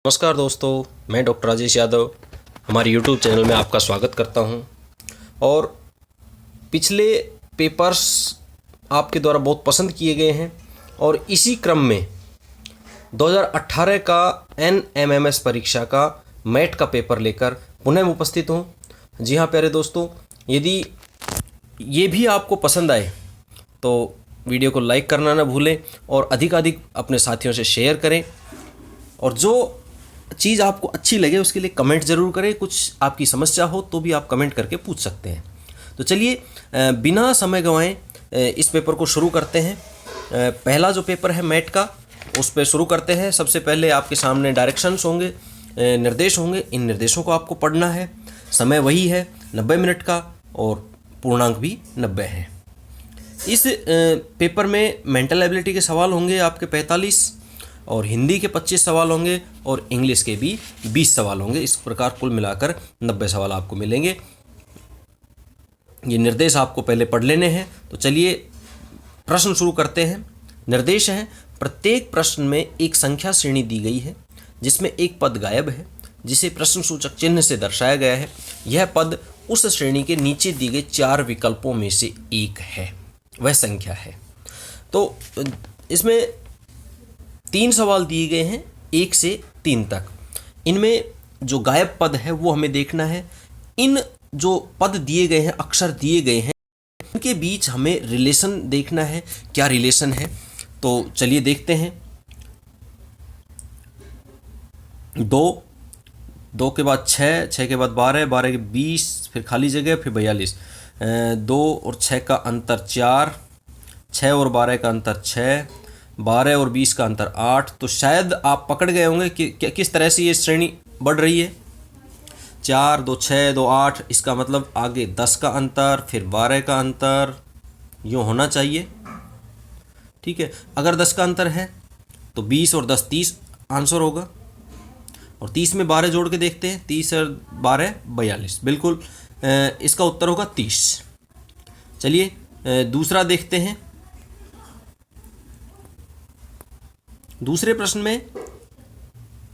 नमस्कार दोस्तों, मैं डॉक्टर राजेश यादव हमारे यूट्यूब चैनल में आपका स्वागत करता हूं। और पिछले पेपर्स आपके द्वारा बहुत पसंद किए गए हैं और इसी क्रम में 2018 का NMMS परीक्षा का मैट का पेपर लेकर पुनः मैं उपस्थित हूं। जी हाँ प्यारे दोस्तों, यदि ये भी आपको पसंद आए तो वीडियो को लाइक करना ना भूलें और अधिकाधिक अपने साथियों से शेयर करें। और जो चीज़ आपको अच्छी लगे उसके लिए कमेंट ज़रूर करें। कुछ आपकी समस्या हो तो भी आप कमेंट करके पूछ सकते हैं। तो चलिए बिना समय गंवाएं इस पेपर को शुरू करते हैं। पहला जो पेपर है मैट का, उस पर शुरू करते हैं। सबसे पहले आपके सामने डायरेक्शंस होंगे, निर्देश होंगे। इन निर्देशों को आपको पढ़ना है। समय वही है 90 मिनट का और पूर्णांक भी 90 है। इस पेपर में मेंटल एबिलिटी के सवाल होंगे आपके 45 और हिंदी के 25 सवाल होंगे और इंग्लिश के भी 20 सवाल होंगे। इस प्रकार कुल मिलाकर 90 सवाल आपको मिलेंगे। ये निर्देश आपको पहले पढ़ लेने हैं। तो चलिए प्रश्न शुरू करते हैं। निर्देश है, प्रत्येक प्रश्न में एक संख्या श्रेणी दी गई है जिसमें एक पद गायब है जिसे प्रश्न सूचक चिन्ह से दर्शाया गया है। यह पद उस श्रेणी के नीचे दिए गए 4 विकल्पों में से एक है, वह संख्या है। तो इसमें 3 सवाल दिए गए हैं 1 से 3 तक। इनमें जो गायब पद है वो हमें देखना है। इन जो पद दिए गए हैं, अक्षर दिए गए हैं, इनके बीच हमें रिलेशन देखना है, क्या रिलेशन है। तो चलिए देखते हैं। 2 के बाद 6 के बाद 12 के 20, फिर खाली जगह, फिर 42। 2 और 6 का अंतर 4, 6 और 12 का अंतर 6, 12 और 20 का अंतर 8। तो शायद आप पकड़ गए होंगे कि किस तरह से ये श्रेणी बढ़ रही है। 4, 2, 6, 2, 8। इसका मतलब आगे 10 का अंतर, फिर 12 का अंतर, यूँ होना चाहिए। ठीक है, अगर 10 का अंतर है तो 20 और 10 30 आंसर होगा। और 30 में 12 जोड़ के देखते हैं। 30 और 12 42। बिल्कुल इसका उत्तर होगा 30। चलिए दूसरा देखते हैं। दूसरे प्रश्न में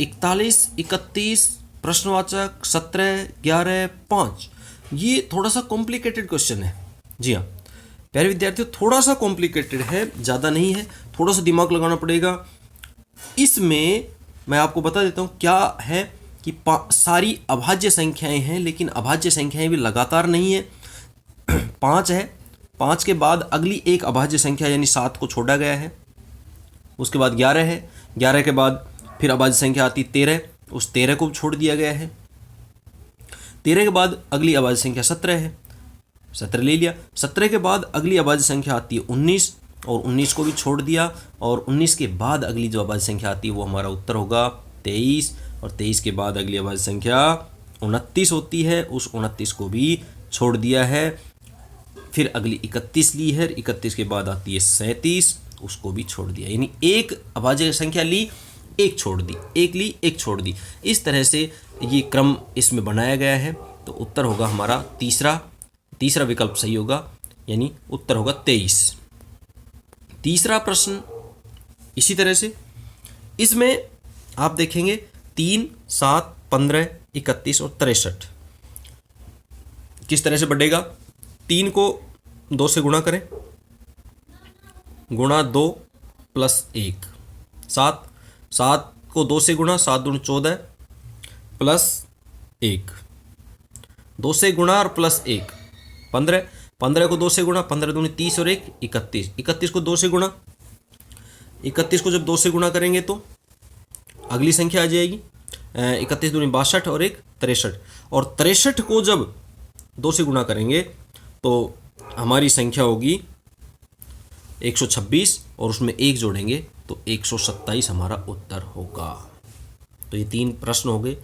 41, 31, प्रश्नवाचक 17, 11, 5। ये थोड़ा सा कॉम्प्लिकेटेड क्वेश्चन है। जी हाँ प्यारे विद्यार्थियों, थोड़ा सा कॉम्प्लिकेटेड है, ज़्यादा नहीं है। थोड़ा सा दिमाग लगाना पड़ेगा। इसमें मैं आपको बता देता हूँ क्या है कि सारी अभाज्य संख्याएं हैं, लेकिन अभाज्य संख्याएं भी लगातार नहीं है। 5 है, 5 के बाद अगली एक अभाज्य संख्या यानी 7 को छोड़ा गया है। उसके बाद 11 है, 11 के बाद फिर अभाज्य संख्या आती 13, उस 13 को छोड़ दिया गया है। 13 के बाद अगली अभाज्य संख्या 17 है, 17 ले लिया। 17 के बाद अगली अभाज्य संख्या आती है 19 और 19 को भी छोड़ दिया। और 19 के बाद अगली जो अभाज्य संख्या आती है वो हमारा उत्तर होगा 23। और 23 के बाद अगली अभाज्य संख्या 29 होती है, उस 29 को भी छोड़ दिया है। फिर अगली 31 ली है, 31 के बाद आती है 37, उसको भी छोड़ दिया। यानी एक अभाज्य संख्या ली, एक छोड़ दी, एक ली, एक छोड़ दी। इस तरह से ये क्रम इसमें बनाया गया है। तो उत्तर होगा हमारा तीसरा विकल्प सही होगा, यानी उत्तर होगा 23। तीसरा प्रश्न इसी तरह से, इसमें आप देखेंगे 3, 7, 15, 31 और 63 किस तरह से बढ़ेगा। 3 को 2 से गुणा करें, गुणा 2 प्लस 1, 7 को 2 से गुणा, 7 दूनी 14 प्लस 1, 2 से गुणा और प्लस 1 15 को 2 से गुणा, 15 दूनी 30 और 1 31, 31 को 2 से गुणा, 31 को जब 2 से गुणा करेंगे तो अगली संख्या आ जाएगी 31 दूनी 62 और 1 63। और 63 को जब 2 से गुणा करेंगे तो हमारी संख्या होगी 126 और उसमें 1 जोड़ेंगे तो 127 हमारा उत्तर होगा। तो ये 3 प्रश्न हो गए।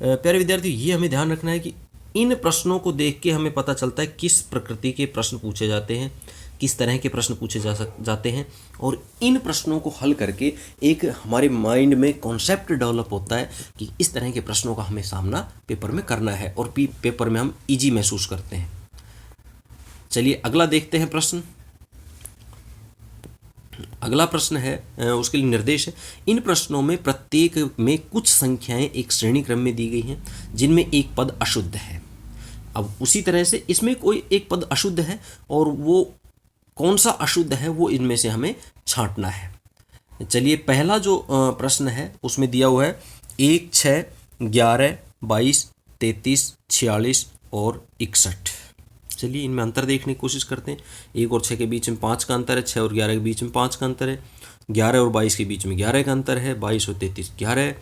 प्यारे विद्यार्थी, ये हमें ध्यान रखना है कि इन प्रश्नों को देख के हमें पता चलता है किस प्रकृति के प्रश्न पूछे जाते हैं, किस तरह के प्रश्न पूछे जाते हैं। और इन प्रश्नों को हल करके एक हमारे माइंड में कॉन्सेप्ट डेवलप होता है कि इस तरह के प्रश्नों का हमें सामना पेपर में करना है और पेपर में हम ईजी महसूस करते हैं। चलिए अगला देखते हैं प्रश्न। अगला प्रश्न है उसके लिए निर्देश है, इन प्रश्नों में प्रत्येक में कुछ संख्याएं एक श्रेणी क्रम में दी गई हैं जिनमें एक पद अशुद्ध है। अब उसी तरह से इसमें कोई एक पद अशुद्ध है और वो कौन सा अशुद्ध है वो इनमें से हमें छांटना है। चलिए पहला जो प्रश्न है उसमें दिया हुआ है 1, 6, 11, 22, 33, 46 और 61। चलिए इनमें अंतर देखने की कोशिश करते हैं। 1 और 6 के बीच में 5 का अंतर है, 6 और 11 के बीच में 5 का अंतर है, 11 और 22 के बीच में 11 का अंतर है, 22 और 33 11,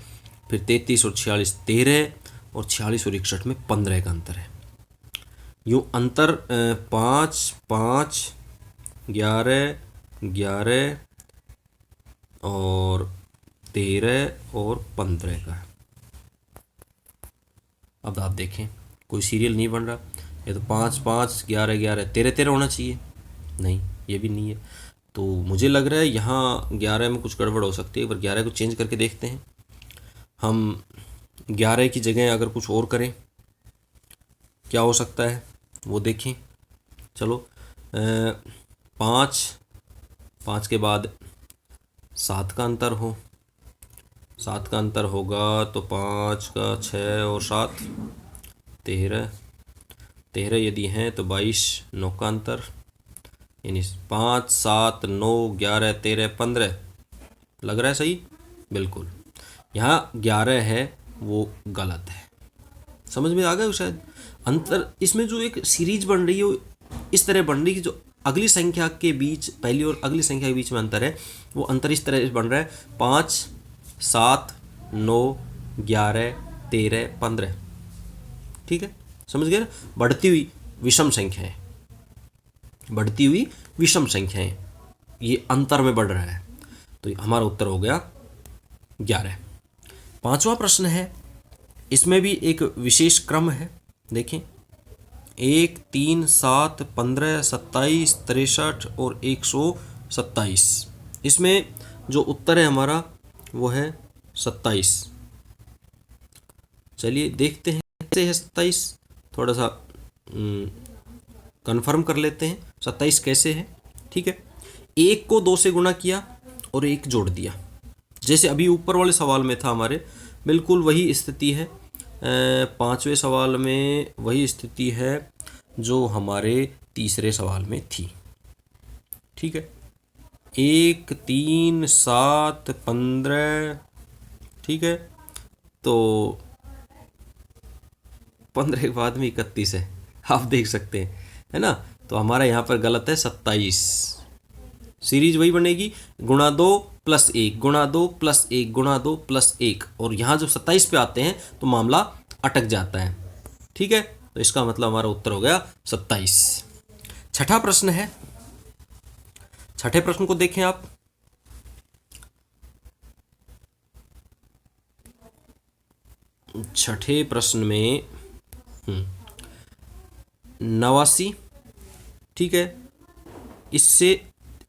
फिर 33 और 46 13 और 46 और 61 में 15 का अंतर है। यूँ अंतर 5, 5, 11, 11 और 13 और 15 का है। अब आप देखें कोई सीरियल नहीं बन रहा, ये तो 5, 5, 11, 11, 13, 13 होना चाहिए, नहीं ये भी नहीं है। तो मुझे लग रहा है यहाँ 11 में कुछ गड़बड़ हो सकती है। एक बार 11 को चेंज करके देखते हैं। हम 11 की जगह अगर कुछ और करें क्या हो सकता है वो देखें। चलो 5, 5 के बाद 7 का अंतर हो, 7 का अंतर होगा तो 5 का 6 और 7 13, 13 यदि हैं तो 22 9 का अंतर, यानी 5, 7, 9, 11, 13, 15 लग रहा है सही। बिल्कुल यहाँ 11 है वो गलत है। समझ में आ गया शायद। अंतर इसमें जो एक सीरीज बन रही है वो इस तरह बन रही है कि जो अगली संख्या के बीच, पहली और अगली संख्या के बीच में अंतर है, वो अंतर इस तरह बन रहा है 5, 7, 9, 11, 13, 15। ठीक है, समझ गए ना। बढ़ती हुई विषम संख्याएं, बढ़ती हुई विषम संख्याएं ये अंतर में बढ़ रहा है, तो हमारा उत्तर हो गया 11। पांचवा प्रश्न है, इसमें भी एक विशेष क्रम है। देखें 1, 3, 7, 15, 27, 63 और 127। इसमें जो उत्तर है हमारा वो है 27। चलिए देखते हैं कैसे है 27, थोड़ा सा कंफर्म कर लेते हैं 27 कैसे है। ठीक है, 1 को 2 से गुणा किया और 1 जोड़ दिया, जैसे अभी ऊपर वाले सवाल में था हमारे, बिल्कुल वही स्थिति है। पांचवें सवाल में वही स्थिति है जो हमारे तीसरे सवाल में थी। ठीक है, 1, 3, 7, 15। ठीक है, तो 15 के बाद में 31 है, आप देख सकते हैं, है ना। तो हमारा यहाँ पर गलत है 27। सीरीज वही बनेगी, गुणा 2 + 1, गुणा 2 + 1, गुणा 2 + 1, और यहाँ जब 27 पे आते हैं तो मामला अटक जाता है। ठीक है, तो इसका मतलब हमारा उत्तर हो गया 27। छठा प्रश्न है, छठे प्रश्न को देखें आप। छठे प्रश्न में 89, ठीक है, इससे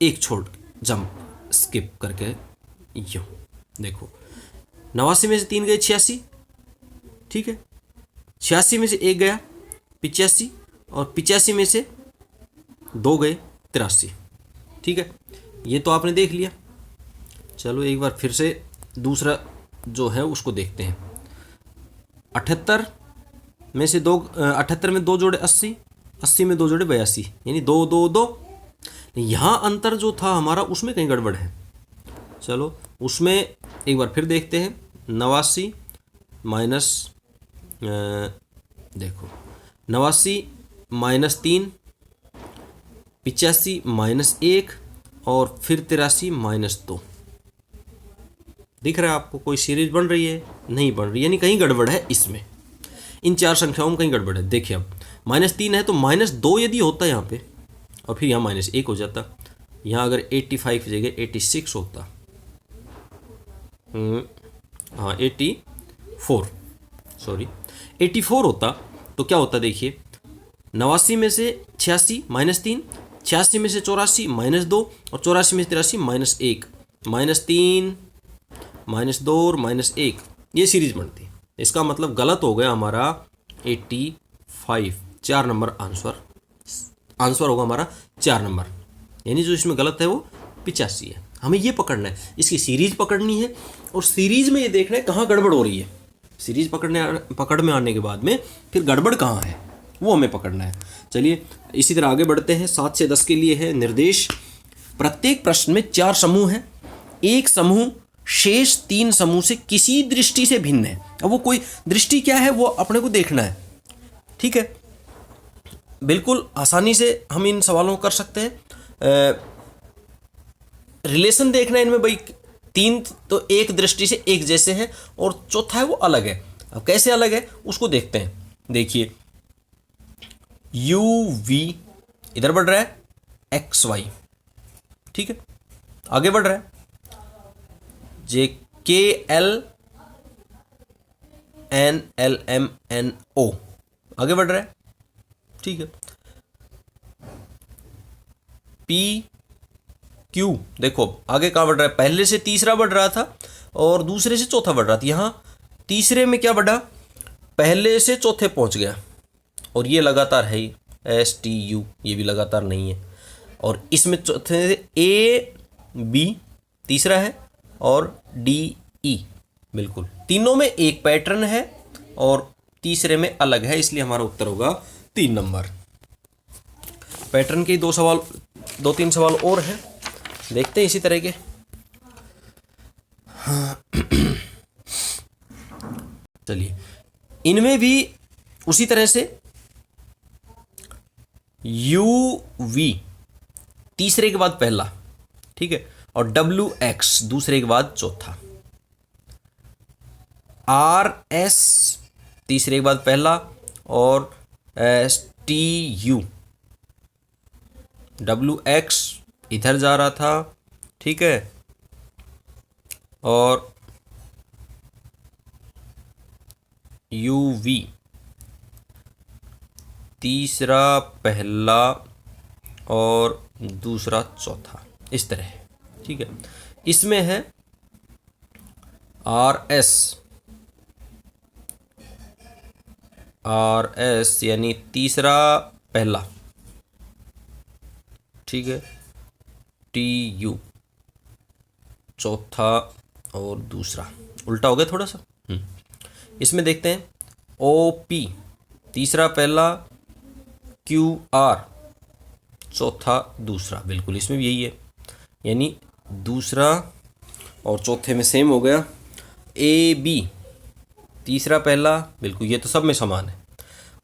एक छोड़ जंप स्किप करके यूँ देखो, 89 में से 3 गए 86। ठीक है, 86 में से 1 गया 85 और 85 में से 2 गए 83। ठीक है, ये तो आपने देख लिया। चलो एक बार फिर से दूसरा जो है उसको देखते हैं। 78 में से 2, 78 में 2 जोड़े 80, 80 में 2 जोड़े 82, यानी 2 2 2। यहाँ अंतर जो था हमारा उसमें कहीं गड़बड़ है। चलो उसमें एक बार फिर देखते हैं। 89 माइनस, देखो 89 माइनस 3, 85 माइनस 1 और फिर 83 माइनस 2। दिख रहा है आपको कोई सीरीज बन रही है? नहीं बन रही, यानी कहीं गड़बड़ है इसमें, इन चार संख्याओं में कहीं गड़बड़ है। देखिए अब -3 है तो -2 यदि होता है यहाँ पे और फिर यहाँ -1 हो जाता, यहाँ अगर 85 की जगह 86 होता, हाँ 84 होता तो क्या होता, देखिए 89 में से 86 -3, 86 में से 84 -2 और 84 में से 83 -1, -3 -2 और -1, ये सीरीज बनती है। इसका मतलब गलत हो गया हमारा 85, 4 नंबर आंसर होगा हमारा 4 नंबर, यानी जो इसमें गलत है वो 85 है। हमें ये पकड़ना है, इसकी सीरीज पकड़नी है और सीरीज में ये देखना है कहाँ गड़बड़ हो रही है। सीरीज पकड़ में आने के बाद में फिर गड़बड़ कहाँ है वो हमें पकड़ना है। चलिए इसी तरह आगे बढ़ते हैं। 7 से 10 के लिए है निर्देश। प्रत्येक प्रश्न में 4 समूह हैं। एक समूह शेष 3 समूह से किसी दृष्टि से भिन्न है। अब वो कोई दृष्टि क्या है वो अपने को देखना है। ठीक है, बिल्कुल आसानी से हम इन सवालों को कर सकते हैं। रिलेशन देखना है इनमें भाई, 3 तो एक दृष्टि से एक जैसे हैं और चौथा है वो अलग है। अब कैसे अलग है उसको देखते हैं। देखिए यू वी इधर बढ़ रहा है, एक्स वाई, ठीक है, आगे बढ़ रहा है। J K L N L M N O आगे बढ़ रहा है, ठीक है। पी क्यू देखो आगे कहाँ बढ़ रहा है, पहले से तीसरा बढ़ रहा था और दूसरे से चौथा बढ़ रहा था। यहाँ तीसरे में क्या बढ़ा, पहले से चौथे पहुँच गया और ये लगातार है ही, एस टी यू ये भी लगातार नहीं है। और इसमें चौथे से ए बी तीसरा है और डी ई, बिल्कुल तीनों में एक पैटर्न है और तीसरे में अलग है, इसलिए हमारा उत्तर होगा 3 नंबर। पैटर्न के 2-3 सवाल और हैं, देखते हैं इसी तरह के। चलिए इनमें भी उसी तरह से यू वी तीसरे के बाद पहला, ठीक है, और डब्ल्यू एक्स दूसरे के बाद चौथा, आर एस तीसरे के बाद पहला और S T U, W x इधर जा रहा था, ठीक है, और यू वी तीसरा पहला और दूसरा चौथा, इस तरह है, ठीक है। इसमें है आर एस यानी तीसरा पहला, ठीक है, टी यू चौथा और दूसरा, उल्टा हो गया थोड़ा सा। इसमें देखते हैं ओ पी तीसरा पहला, क्यू आर चौथा दूसरा, बिल्कुल इसमें भी यही है, यानी दूसरा और चौथे में सेम हो गया। ए बी तीसरा पहला, बिल्कुल ये तो सब में समान है,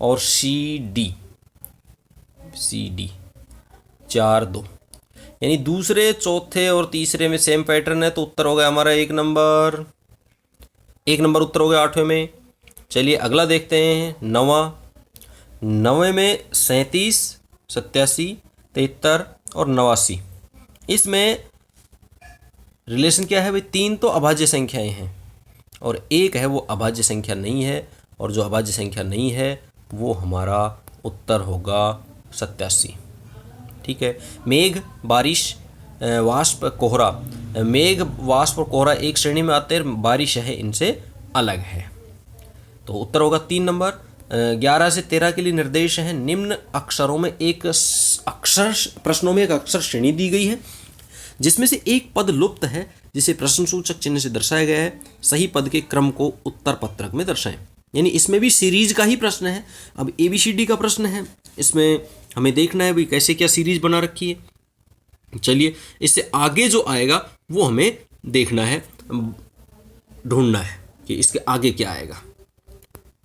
और सी डी 4-2, यानी दूसरे चौथे और तीसरे में सेम पैटर्न है, तो उत्तर हो गया हमारा 1 नंबर। 1 नंबर उत्तर हो गया 8वें में। चलिए अगला देखते हैं 9वें में 37, 87, 73 और 89। इसमें रिलेशन क्या है भाई, 3 तो अभाज्य संख्याएं हैं और एक है वो अभाज्य संख्या नहीं है, और जो अभाज्य संख्या नहीं है वो हमारा उत्तर होगा 87, ठीक है। मेघ बारिश वाष्प कोहरा, मेघ वाष्प और कोहरा एक श्रेणी में आते हैं, बारिश है इनसे अलग है, तो उत्तर होगा 3 नंबर। 11 से 13 के लिए निर्देश हैं। निम्न अक्षरों में एक अक्षर प्रश्नों में एक अक्षर श्रेणी दी गई है जिसमें से एक पद लुप्त है जिसे प्रश्नसूचक चिन्ह से दर्शाया गया है। सही पद के क्रम को उत्तर पत्रक में दर्शाएं। यानी इसमें भी सीरीज का ही प्रश्न है। अब ABCD का प्रश्न है, इसमें हमें देखना है भाई कैसे क्या सीरीज बना रखी है। चलिए इससे आगे जो आएगा वो हमें देखना है, ढूंढना है कि इसके आगे क्या आएगा,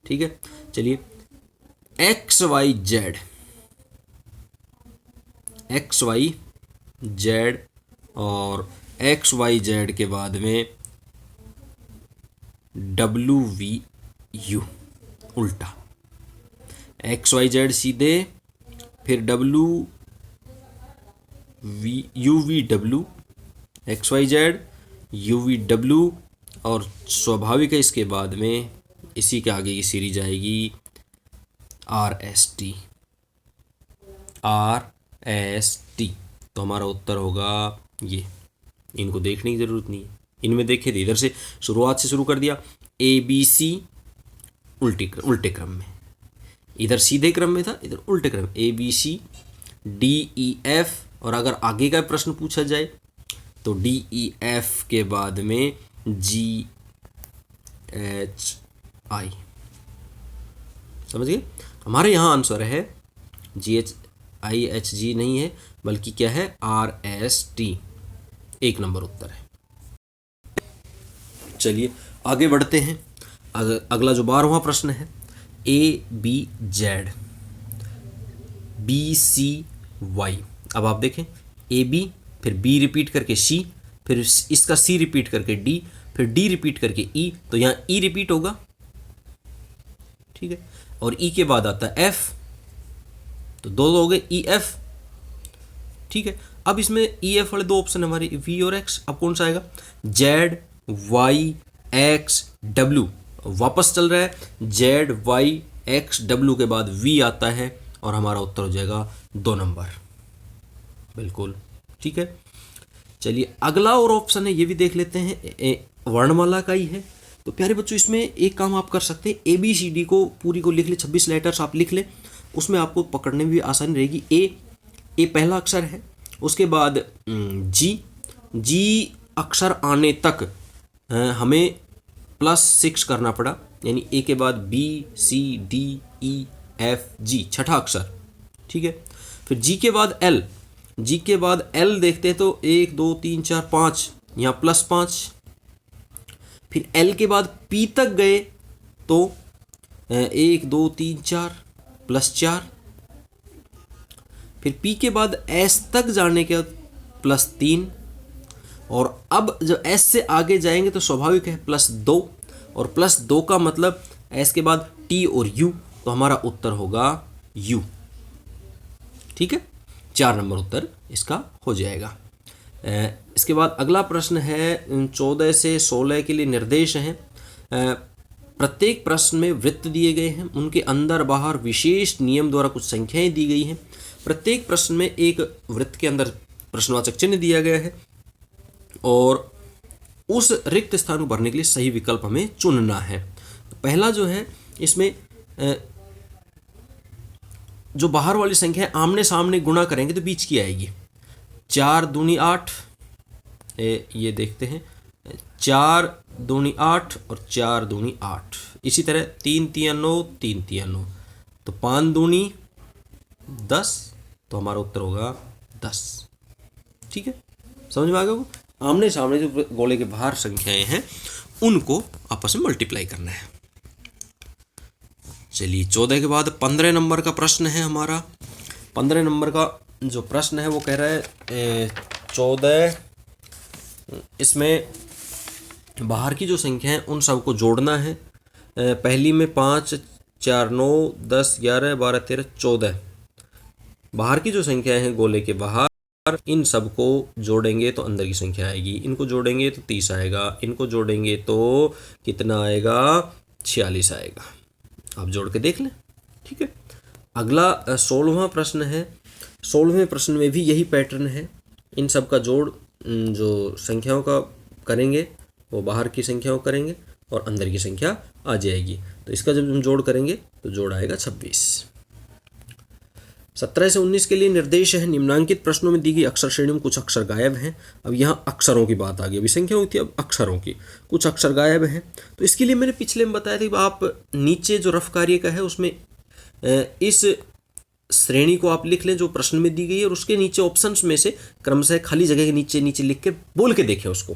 ठीक है। चलिए XYZ और XYZ के बाद में WVU उल्टा, XYZ सीधे, फिर UVW, XYZ UVW, और स्वाभाविक है इसके बाद में इसी के आगे की सीरीज आएगी RST। तो हमारा उत्तर होगा ये। इनको देखने की ज़रूरत नहीं है, इनमें देखे थे इधर से शुरुआत से शुरू कर दिया, ABC उल्टे क्रम में, इधर सीधे क्रम में था, इधर उल्टे क्रम, ABCDEF। और अगर आगे का प्रश्न पूछा जाए तो DEF के बाद में GHI, समझ गए। हमारे यहाँ आंसर है GHIHG नहीं है, बल्कि क्या है, RST, 1 नंबर उत्तर है। चलिए आगे बढ़ते हैं। अगला जो 12वां प्रश्न है, ABZ BCY। अब आप देखें, AB फिर B रिपीट करके C, फिर इसका C रिपीट करके D, फिर D रिपीट करके E, तो यहाँ E रिपीट होगा, ठीक है, और E के बाद आता है F, तो दो हो गए EF, ठीक है। अब इसमें EF वाले 2 ऑप्शन हमारे V और X, अब कौन सा आएगा, Z Y X W, वापस चल रहा है, Z Y X W के बाद V आता है, और हमारा उत्तर हो जाएगा 2 नंबर, बिल्कुल ठीक है। चलिए अगला और ऑप्शन है, ये भी देख लेते हैं, वर्णमाला का ही है। तो प्यारे बच्चों, इसमें एक काम आप कर सकते हैं, ABCD को पूरी को लिख ले, 26 लेटर्स आप लिख ले, उसमें आपको पकड़ने में भी आसानी रहेगी। ए पहला अक्षर है, उसके बाद जी अक्षर आने तक हमें +6 करना पड़ा, यानी ए के बाद B C D E F G, छठा अक्षर, ठीक है। फिर जी के बाद L देखते हैं, तो 1 2 3 4 5, यहाँ +5। फिर L के बाद P तक गए तो 1 2 3 4 +4। फिर P के बाद S तक जाने के बाद +3, और अब जब S से आगे जाएंगे तो स्वाभाविक है +2, और +2 का मतलब S के बाद T और U, तो हमारा उत्तर होगा U, ठीक है। 4 नंबर उत्तर इसका हो जाएगा। इसके बाद अगला प्रश्न है, 14 से 16 के लिए निर्देश हैं। प्रत्येक प्रश्न में वृत्त दिए गए हैं, उनके अंदर बाहर विशेष नियम द्वारा कुछ संख्याएं दी गई हैं। प्रत्येक प्रश्न में एक वृत्त के अंदर प्रश्नवाचक चिन्ह दिया गया है, और उस रिक्त स्थान को भरने के लिए सही विकल्प हमें चुनना है। पहला जो है, इसमें जो बाहर वाली संख्या है आमने सामने गुणा करेंगे तो बीच की आएगी। 4 दूनी 8, ये देखते हैं, 4 दूनी 8 और 4 दूनी 8। इसी तरह 3 3 9, 3 3 9, तो 5 दूनी 10, तो हमारा उत्तर होगा 10, ठीक है। समझ में आ गया? आमने सामने जो गोले के बाहर संख्याएं हैं उनको आपस में मल्टीप्लाई करना है। चलिए 14 के बाद 15 नंबर का प्रश्न है हमारा। 15 नंबर का जो प्रश्न है वो कह रहा है 14, इसमें बाहर की जो संख्या है उन सबको जोड़ना है। पहली में 5 4 9 10 11 12 13 14, बाहर की जो संख्या है गोले के बाहर, इन सबको जोड़ेंगे तो अंदर की संख्या आएगी। इनको जोड़ेंगे तो 30 आएगा, इनको जोड़ेंगे तो कितना आएगा, 46 आएगा। आप जोड़ के देख लें, ठीक है। अगला 16वां प्रश्न है। 16वें प्रश्न में भी यही पैटर्न है। इन सब का जोड़ जो संख्याओं का करेंगे वो बाहर की संख्याओं करेंगे और अंदर की संख्या आ जाएगी। तो इसका जब हम जोड़ करेंगे तो जोड़ आएगा 26। 17 से 19 के लिए निर्देश है। निम्नांकित प्रश्नों में दी गई अक्षर श्रेणी में कुछ अक्षर गायब हैं। अब यहाँ अक्षरों की बात आ गई, अभी संख्याओं की, अब अक्षरों की। कुछ अक्षर गायब हैं, तो इसके लिए मैंने पिछले में बताया था कि आप नीचे जो रफ कार्य का है उसमें इस श्रेणी को आप लिख लें जो प्रश्न में दी गई है, और उसके नीचे ऑप्शंस में से क्रमशः खाली जगह के नीचे नीचे लिख के बोल के देखें उसको,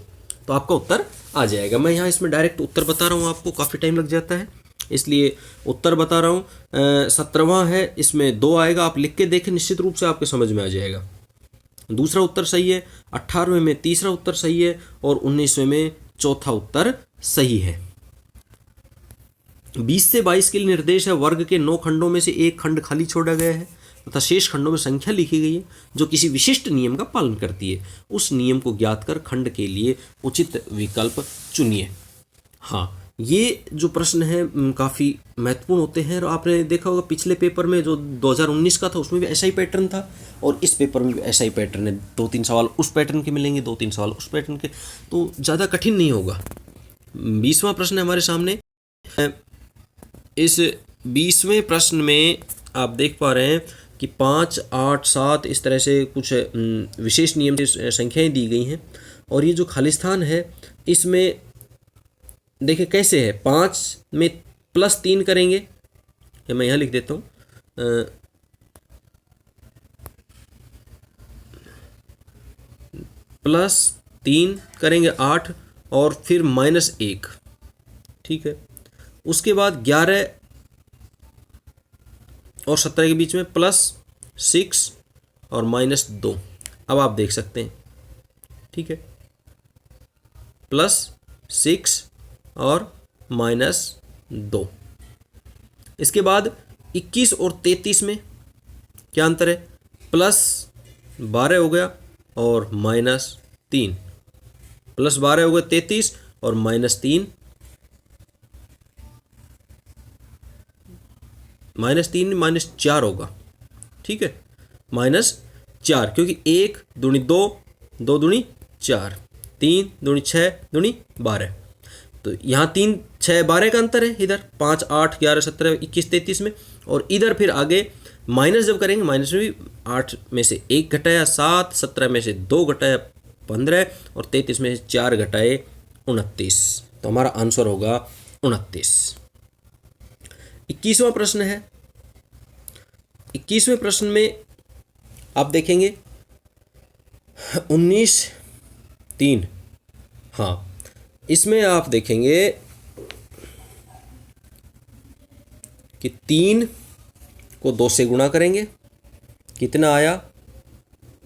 तो आपका उत्तर आ जाएगा। मैं यहाँ इसमें डायरेक्ट उत्तर बता रहा हूँ, आपको काफ़ी टाइम लग जाता है इसलिए उत्तर बता रहा हूँ। 17वां है, इसमें 2 आएगा, आप लिख के देखें, निश्चित रूप से आपके समझ में आ जाएगा। दूसरा उत्तर सही है, 18वें में तीसरा उत्तर सही है, और 19वें में चौथा उत्तर सही है। 20 से 22 के लिए निर्देश है। वर्ग के 9 खंडों में से एक खंड खाली छोड़ा गया है तथा शेष खंडों में संख्या लिखी गई है जो किसी विशिष्ट नियम का पालन करती है। उस नियम को ज्ञात कर खंड के लिए उचित विकल्प चुनिए। हाँ, ये जो प्रश्न है काफ़ी महत्वपूर्ण होते हैं, और आपने देखा होगा पिछले पेपर में जो 2019 का था उसमें भी ऐसा ही पैटर्न था, और इस पेपर में भी ऐसा ही पैटर्न है। 2-3 सवाल उस पैटर्न के मिलेंगे, 2-3 सवाल उस पैटर्न के, तो ज़्यादा कठिन नहीं होगा। 20वां प्रश्न है हमारे सामने। इस 20वें प्रश्न में आप देख पा रहे हैं कि 5, 8, 7 इस तरह से कुछ विशेष नियम से संख्याएं दी गई हैं, और ये जो खालिस्तान है इसमें देखिए कैसे है, 5 में +3 करेंगे, ये मैं यहाँ लिख देता हूँ, +3 करेंगे 8 और फिर -1, ठीक है। उसके बाद 11 और 17 के बीच में +6 और -2। अब आप देख सकते हैं, ठीक है, +6 और -2। इसके बाद 21 और 33 में क्या अंतर है, +12 हो गया और -3, +12 हो गया 33 और -3, -4 होगा, ठीक है, -4, क्योंकि 1 दूनी 2, 2 दूनी 4, 3 दूनी 6, दूनी 12। तो यहाँ 3 6 12 का अंतर है, इधर 5 8 11 17 21 33 में, और इधर फिर आगे माइनस जब करेंगे, माइनस में भी 8 में से 1 घटाया 7, 17 में से 2 घटाया 15 और 33 में से 4 घटाए 29। तो हमारा आंसर होगा 29। 21वां प्रश्न है। 21वें प्रश्न में आप देखेंगे 19 3, हाँ इसमें आप देखेंगे कि 3 को 2 से गुणा करेंगे, कितना आया,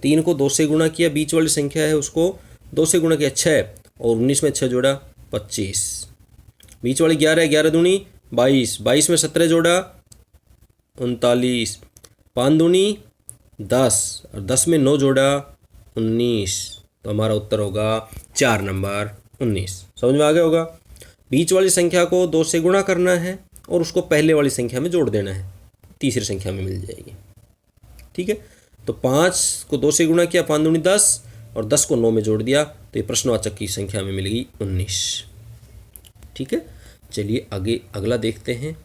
3 को 2 से गुणा किया, बीच वाली संख्या है उसको 2 से गुणा किया 6 और 19 में 6 जोड़ा 25, बीच वाली 11 11 दूनी 22, 22 में 17 जोड़ा 39, 5 दूनी 10 और 10 में 9 जोड़ा 19। तो हमारा उत्तर होगा 4 नंबर 19। समझ में आ गया होगा। बीच वाली संख्या को 2 से गुणा करना है और उसको पहले वाली संख्या में जोड़ देना है, तीसरी संख्या में मिल जाएगी, ठीक है। तो 5 को 2 से गुणा किया, 5 दूनी 10 और 10 को 9 में जोड़ दिया, तो ये प्रश्नवाचक की संख्या में मिलेगी 19, ठीक है। चलिए आगे अगला देखते हैं।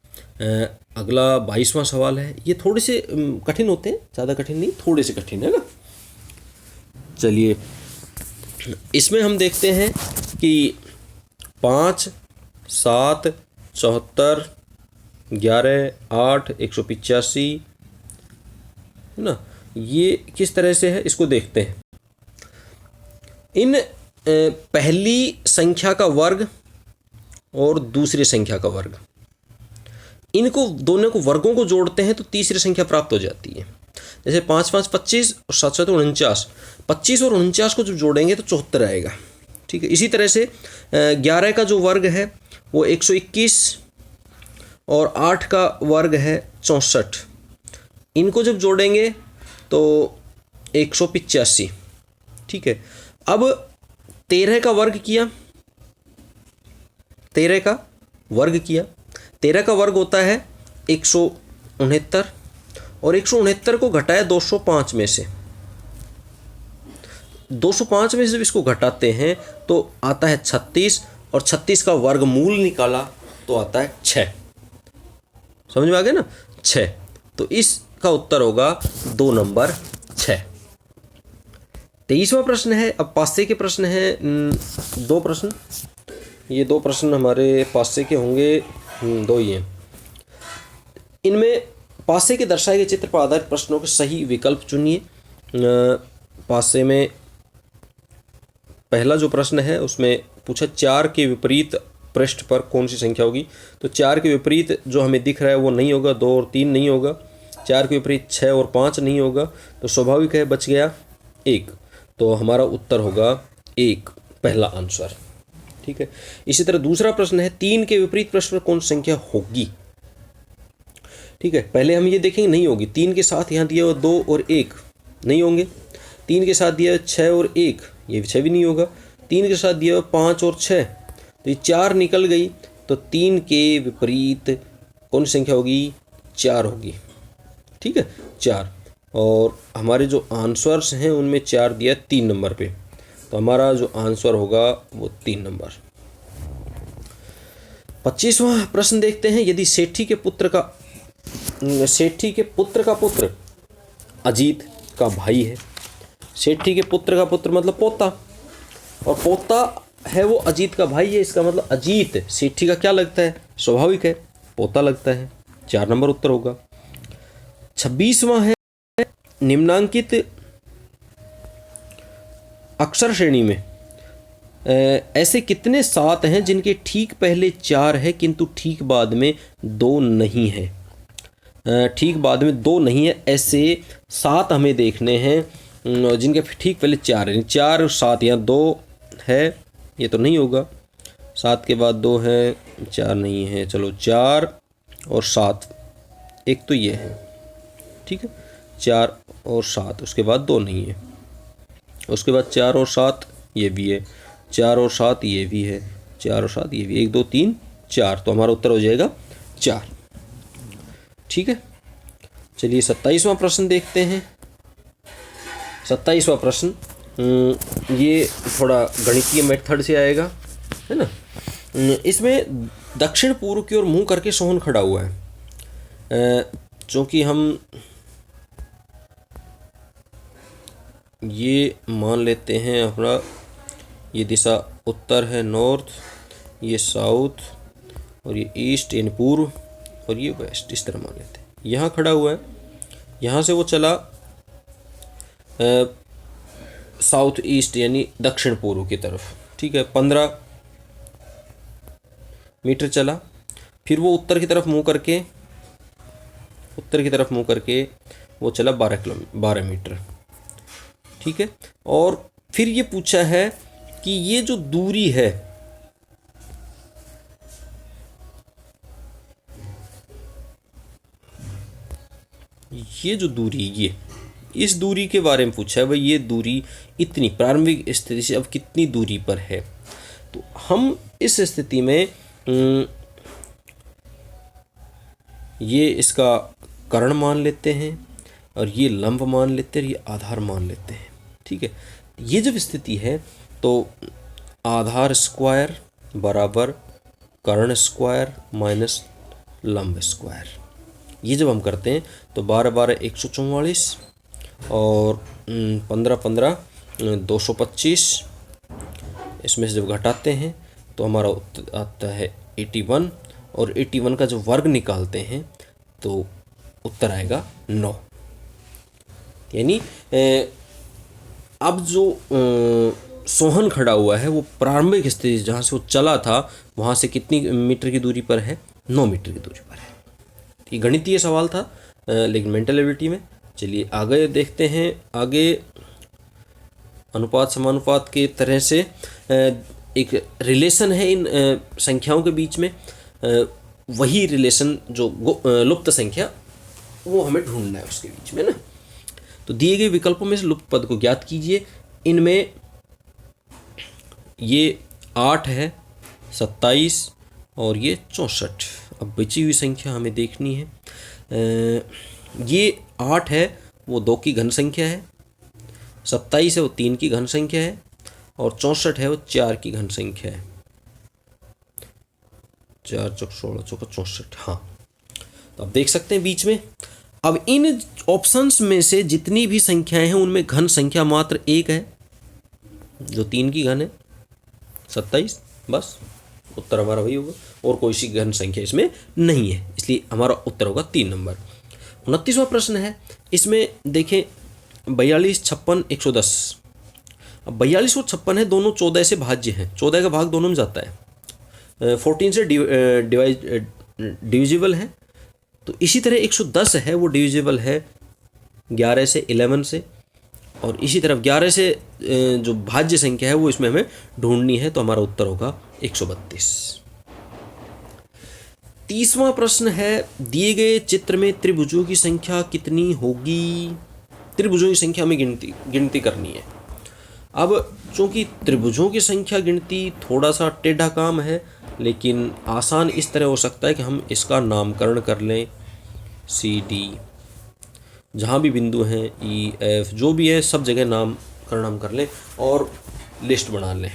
अगला 22वां सवाल है। ये थोड़े से कठिन होते हैं, ज़्यादा कठिन नहीं, थोड़े से कठिन है ना। चलिए इसमें हम देखते हैं कि 5 7 74 11 8 185 है ना, ये किस तरह से है इसको देखते हैं। इन पहली संख्या का वर्ग और दूसरी संख्या का वर्ग, इनको दोनों को वर्गों को जोड़ते हैं तो तीसरी संख्या प्राप्त हो जाती है। जैसे 5 5 25 और 7 7 49, 25 और 49 को जब जोड़ेंगे तो 74 आएगा, ठीक है। इसी तरह से 11 का जो वर्ग है वो 121 और 8 का वर्ग है 64, इनको जब जोड़ेंगे तो 185, ठीक है। अब 13 का वर्ग किया, 13 का वर्ग किया, 13 का वर्ग होता है 169 और 169 को घटाया 205 में से, 205 में से जब इसको घटाते हैं तो आता है 36 और 36 का वर्गमूल निकाला तो आता है 6। समझ में आ गया ना, 6। तो इसका उत्तर होगा 2 नंबर 6। 23वां प्रश्न है। अब पासे के प्रश्न है 2 प्रश्न, ये 2 प्रश्न हमारे पासे के होंगे, 2 ही हैं। इनमें पासे के दर्शाए गए चित्र पर आधारित प्रश्नों के सही विकल्प चुनिए। पासे में पहला जो प्रश्न है उसमें पूछा 4 के विपरीत पृष्ठ पर कौन सी संख्या होगी। तो 4 के विपरीत जो हमें दिख रहा है वो नहीं होगा, 2 और 3 नहीं होगा, 4 के विपरीत 6 और 5 नहीं होगा, तो स्वाभाविक है बच गया 1। तो हमारा उत्तर होगा 1, पहला आंसर, ठीक है। इसी तरह दूसरा प्रश्न है 3 के विपरीत पृष्ठ पर कौन सी संख्या होगी, ठीक है। पहले हम ये देखेंगे नहीं होगी, 3 के साथ यहाँ दिया हुआ 2 और 1 नहीं होंगे, 3 के साथ दिया 6 और 1, ये 6 भी नहीं होगा, 3 के साथ दिया 5 और 6, तो ये 4 निकल गई, तो 3 के विपरीत कौन सी संख्या होगी, 4 होगी, ठीक है, 4। और हमारे जो आंसर्स हैं उनमें 4 दिया 3 नंबर पे, तो हमारा जो आंसर होगा वो 3 नंबर। 25वां प्रश्न देखते हैं। यदि सेठी के पुत्र का पुत्र अजीत का भाई है, सेठी के पुत्र का पुत्र मतलब पोता, और पोता है वो अजीत का भाई है, इसका मतलब अजीत सेठी का क्या लगता है, स्वाभाविक है पोता लगता है। 4 नंबर उत्तर होगा। 26वां है निम्नांकित अक्षर श्रेणी में ऐसे कितने 7 हैं जिनके ठीक पहले 4 है किंतु ठीक बाद में 2 नहीं है। ठीक बाद में 2 नहीं है, ऐसे 7 हमें देखने हैं जिनके ठीक पहले 4 है। 4 और 7, यहाँ 2 है, ये तो नहीं होगा। 7 के बाद 2 है, 4 नहीं है। चलो 4 और 7, एक तो ये है, ठीक है, 4 और 7, उसके बाद 2 नहीं है। उसके बाद 4 और 7 ये भी है, 4 और 7 ये भी है, 4 और 7 ये भी, 1 2 3 4, तो हमारा उत्तर हो जाएगा 4। ठीक है, चलिए 27वां प्रश्न देखते हैं। 27वां प्रश्न ये थोड़ा गणितीय मेथड से आएगा, है ना। इसमें दक्षिण पूर्व की ओर मुंह करके सोहन खड़ा हुआ है। चूँकि हम ये मान लेते हैं अपना, ये दिशा उत्तर है नॉर्थ, ये साउथ, और ये ईस्ट यानी पूर्व, और ये वेस्ट, इस तरह मान लेते हैं। यहाँ खड़ा हुआ है, यहाँ से वो चला साउथ ईस्ट यानी दक्षिण पूर्व की तरफ, ठीक है, 15 मीटर चला। फिर वो उत्तर की तरफ मुँह करके, वो चला 12 मीटर, ठीक है। और फिर ये पूछा है कि ये जो दूरी है, ये जो दूरी, ये इस दूरी के बारे में पूछा है भाई, ये दूरी इतनी प्रारंभिक स्थिति से अब कितनी दूरी पर है। तो हम इस स्थिति में ये इसका कर्ण मान लेते हैं, और ये लंब मान लेते हैं, और ये आधार मान लेते हैं, ठीक है। ये जब स्थिति है तो आधार स्क्वायर बराबर कर्ण स्क्वायर माइनस लंब स्क्वायर, ये जब हम करते हैं तो 12 12 144, और 15 15 225, इसमें से जब घटाते हैं तो हमारा उत्तर आता है 81, और 81 का जब वर्ग निकालते हैं तो उत्तर आएगा 9। यानी अब जो सोहन खड़ा हुआ है वो प्रारंभिक स्थिति जहाँ से वो चला था वहाँ से कितनी मीटर की दूरी पर है, 9 मीटर की दूरी पर है। ये गणितीय सवाल था लेकिन मेंटल एबिलिटी में। चलिए आगे देखते हैं। आगे अनुपात समानुपात के तरह से एक रिलेशन है इन संख्याओं के बीच में, वही रिलेशन जो लुप्त संख्या वो हमें ढूंढना है उसके बीच में ना। तो दिए गए विकल्पों में से लुप्त पद को ज्ञात कीजिए। इनमें ये 8 है, 27 और ये 64। अब बची हुई संख्या हमें देखनी है। ये 8 है वो 2 की घन संख्या है, 27 है वो 3 की घन संख्या है, और 64 है वो 4 की घन संख्या है। 4 चौक 16 चौका 64। हाँ, तो आप देख सकते हैं बीच में। अब इन ऑप्शंस में से जितनी भी संख्याएं हैं उनमें घन संख्या मात्र एक है जो 3 की घन है, 27। बस उत्तर हमारा वही होगा, और कोई सी घन संख्या इसमें नहीं है, इसलिए हमारा उत्तर होगा 3 नंबर। 29वां प्रश्न है। इसमें देखें 42, 56, 110। अब 42 और 56 है, दोनों 14 से भाज्य हैं, 14 का भाग दोनों में जाता है, 14 से डिविजिबल है। तो इसी तरह 110 है वो डिविजिबल है 11 से, 11 से, और इसी तरफ 11 से जो भाज्य संख्या है वो इसमें हमें ढूंढनी है, तो हमारा उत्तर होगा 132। 30वां प्रश्न है। दिए गए चित्र में त्रिभुजों की संख्या कितनी होगी? त्रिभुजों की संख्या हमें गिनती करनी है। अब चूंकि त्रिभुजों की संख्या गिनती थोड़ा सा टेढ़ा काम है, लेकिन आसान इस तरह हो सकता है कि हम इसका नामकरण कर लें। सी डी, जहाँ भी बिंदु हैं, ई एफ, जो भी है सब जगह नामकरण हम कर लें और लिस्ट बना लें।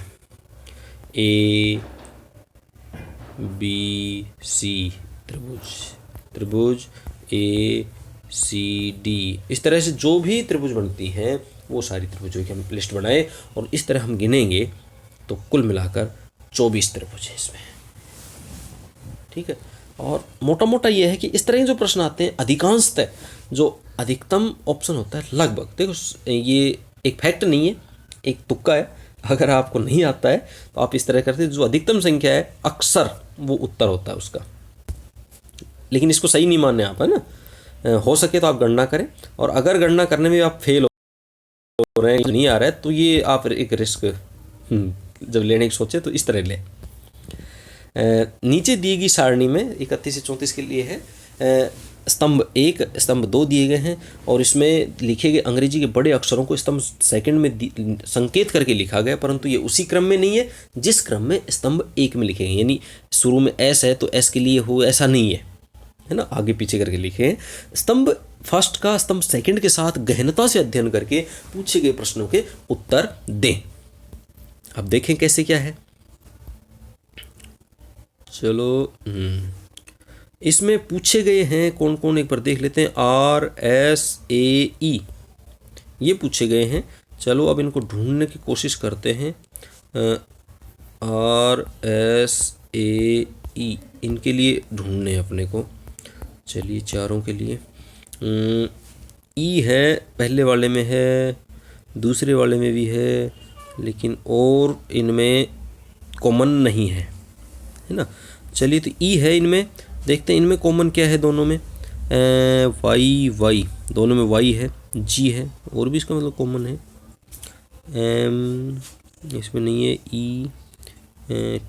ए बी सी त्रिभुज ए सी डी, इस तरह से जो भी त्रिभुज बनती हैं वो सारी त्रिभुजों की हम लिस्ट बनाएं, और इस तरह हम गिनेंगे तो कुल मिलाकर 24 त्रिभुज है इसमें। ठीक है, और मोटा मोटा ये है कि इस तरह के जो प्रश्न आते हैं अधिकांशतः जो अधिकतम ऑप्शन होता है लगभग, देखो ये एक फैक्ट नहीं है, एक तुक्का है, अगर आपको नहीं आता है तो आप इस तरह करते हैं, जो अधिकतम संख्या है अक्सर वो उत्तर होता है उसका। लेकिन इसको सही नहीं मानने आप, है ना। हो सके तो आप गणना करें, और अगर गणना करने में आप फेल हो रहे हैं, नहीं आ रहा है, तो ये आप एक रिस्क जब लेने की सोचे तो इस तरह लें। नीचे दी गई सारणी में 31 से 34 के लिए है स्तंभ 1, स्तंभ 2 दिए गए हैं, और इसमें लिखे गए अंग्रेजी के बड़े अक्षरों को स्तंभ सेकंड में संकेत करके लिखा गया, परंतु ये उसी क्रम में नहीं है जिस क्रम में स्तंभ 1 में लिखे गए। यानी शुरू में एस है तो एस के लिए हो, ऐसा नहीं है ना, आगे पीछे करके लिखे हैं। स्तंभ फर्स्ट का स्तंभ सेकंड के साथ गहनता से अध्ययन करके पूछे गए प्रश्नों के उत्तर दें। अब देखें कैसे क्या है। चलो इसमें पूछे गए हैं कौन कौन, एक बार देख लेते हैं। RSAE ये पूछे गए हैं। चलो अब इनको ढूंढने की कोशिश करते हैं। RSAE इनके लिए ढूंढने अपने को। चलिए चारों के लिए ई है, पहले वाले में है, दूसरे वाले में भी है, लेकिन और इनमें कॉमन नहीं है ना। चलिए तो ई है इनमें, देखते हैं इनमें कॉमन क्या है दोनों में। वाई दोनों में वाई है, जी है, और भी इसका मतलब कॉमन है। इसमें नहीं है। ई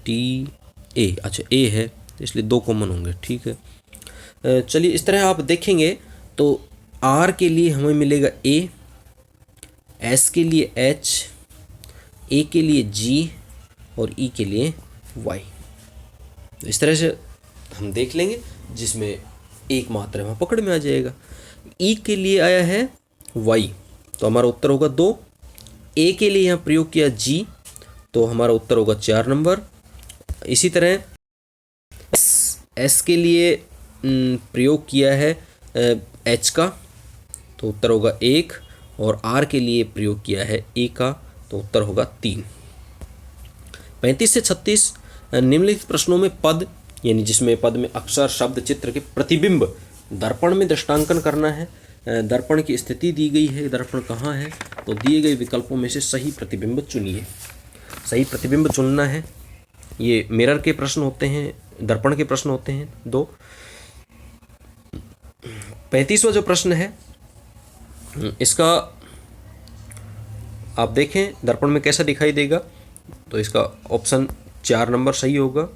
टी ए, अच्छा ए है, इसलिए 2 कॉमन होंगे। ठीक है, चलिए इस तरह आप देखेंगे तो आर के लिए हमें मिलेगा ए, एस के लिए एच, ए के लिए जी, और ई के लिए वाई। इस तरह से हम देख लेंगे, जिसमें एक मात्रा में पकड़ में आ जाएगा। ई के लिए आया है वाई, तो हमारा उत्तर होगा 2। ए के लिए यहाँ प्रयोग किया जी, तो हमारा उत्तर होगा 4 नंबर। इसी तरह एस के लिए प्रयोग किया है एच का, तो उत्तर होगा 1, और आर के लिए प्रयोग किया है ए का, तो उत्तर होगा 3। 35 से 36 निम्नलिखित प्रश्नों में पद, यानी जिसमें पद में अक्षर, शब्द, चित्र के प्रतिबिंब दर्पण में दृष्टांकन करना है। दर्पण की स्थिति दी गई है, दर्पण कहाँ है, तो दिए गए विकल्पों में से सही प्रतिबिंब चुनिए। सही प्रतिबिंब चुनना है। ये मिरर के प्रश्न होते हैं, दर्पण के प्रश्न होते हैं 2। 35वां जो प्रश्न है इसका आप देखें दर्पण में कैसा दिखाई देगा, तो इसका ऑप्शन 4 नंबर सही होगा।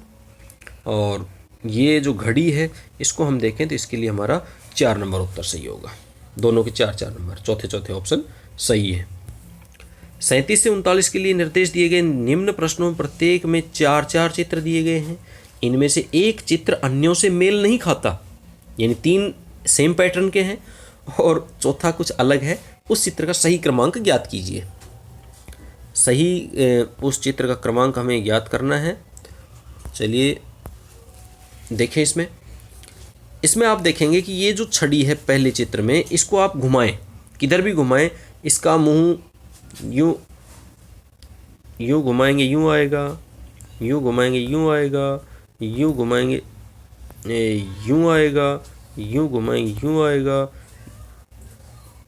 और ये जो घड़ी है इसको हम देखें तो इसके लिए हमारा 4 नंबर उत्तर सही होगा। दोनों के 4 नंबर, चौथे ऑप्शन सही है। 37 से 39 के लिए निर्देश दिए गए निम्न प्रश्नों में प्रत्येक में 4 चित्र दिए गए हैं। इनमें से एक चित्र अन्यों से मेल नहीं खाता, यानी 3 सेम पैटर्न के हैं और चौथा कुछ अलग है। उस चित्र का सही क्रमांक ज्ञात कीजिए। सही उस चित्र का क्रमांक हमें ज्ञात करना है। चलिए देखें इसमें आप देखेंगे कि ये जो छड़ी है पहले चित्र में, इसको आप घुमाएं, किधर भी घुमाएं, इसका मुंह यूँ घुमाएंगे यूँ आएगा, यूँ घुमाएंगे यूँ आएगा, यूँ घुमाएंगे यूँ आएगा, यूँ घुमाएंगे यूँ आएगा।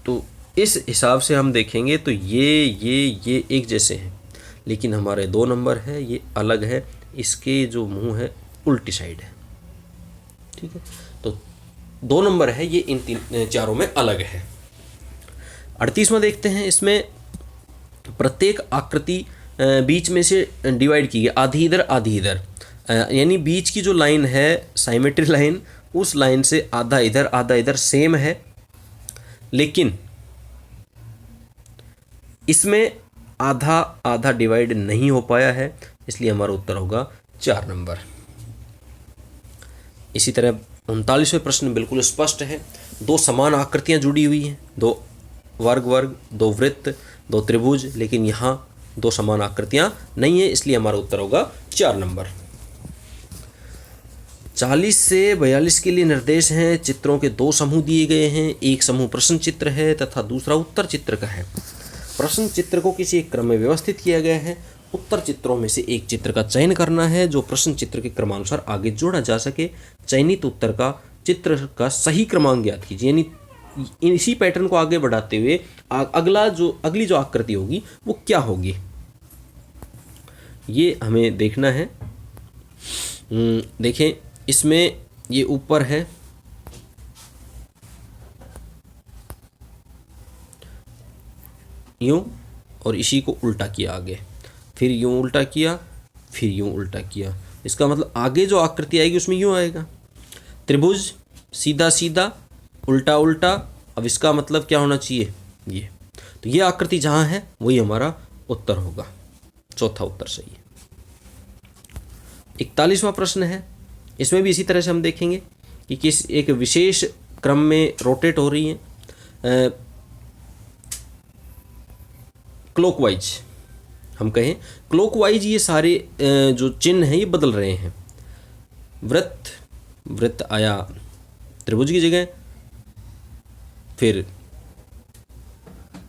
तो इस हिसाब से हम देखेंगे तो ये एक जैसे हैं, लेकिन हमारे 2 नंबर है ये अलग है, इसके जो मुंह है उल्टी साइड है। ठीक है, तो 2 नंबर है ये, इन चारों में अलग है। 38वां देखते हैं। इसमें प्रत्येक आकृति बीच में से डिवाइड की गई, आधी इधर आधी इधर, यानी बीच की जो लाइन है साइमेट्री लाइन, उस लाइन से आधा इधर सेम है, लेकिन इसमें आधा डिवाइड नहीं हो पाया है, इसलिए हमारा उत्तर होगा 4 नंबर। इसी तरह 39वें प्रश्न बिल्कुल स्पष्ट है। 2 समान आकृतियां जुड़ी हुई हैं, 2 वर्ग, 2 वृत्त, 2 त्रिभुज, लेकिन यहाँ 2 समान आकृतियां नहीं है, इसलिए हमारा उत्तर होगा 4 नंबर। 40 से 42 के लिए निर्देश हैं। चित्रों के 2 समूह दिए गए हैं, एक समूह प्रश्न चित्र है तथा दूसरा उत्तर चित्र का है। प्रश्न चित्र को किसी एक क्रम में व्यवस्थित किया गया है उत्तर चित्रों में से एक चित्र का चयन करना है जो प्रश्न चित्र के क्रमानुसार आगे जोड़ा जा सके। चयनित उत्तर का चित्र का सही क्रमांक ज्ञात कीजिए। यानी इसी पैटर्न को आगे बढ़ाते हुए अगली जो आकृति होगी वो क्या होगी, ये हमें देखना है। देखें, इसमें ये ऊपर है, यूं, और इसी को उल्टा किया आगे, फिर यूं उल्टा किया, फिर यूं उल्टा किया। इसका मतलब आगे जो आकृति आएगी उसमें यूं आएगा, त्रिभुज, सीधा सीधा, उल्टा उल्टा। अब इसका मतलब क्या होना चाहिए, ये। तो ये आकृति जहाँ है वही हमारा उत्तर होगा, चौथा उत्तर सही है। 41वां प्रश्न है, इसमें भी इसी तरह से हम देखेंगे कि किस एक विशेष क्रम में रोटेट हो रही है, क्लॉकवाइज हम कहें, क्लॉकवाइज ये सारे जो चिन्ह हैं ये बदल रहे हैं। वृत्त आया त्रिभुज की जगह, फिर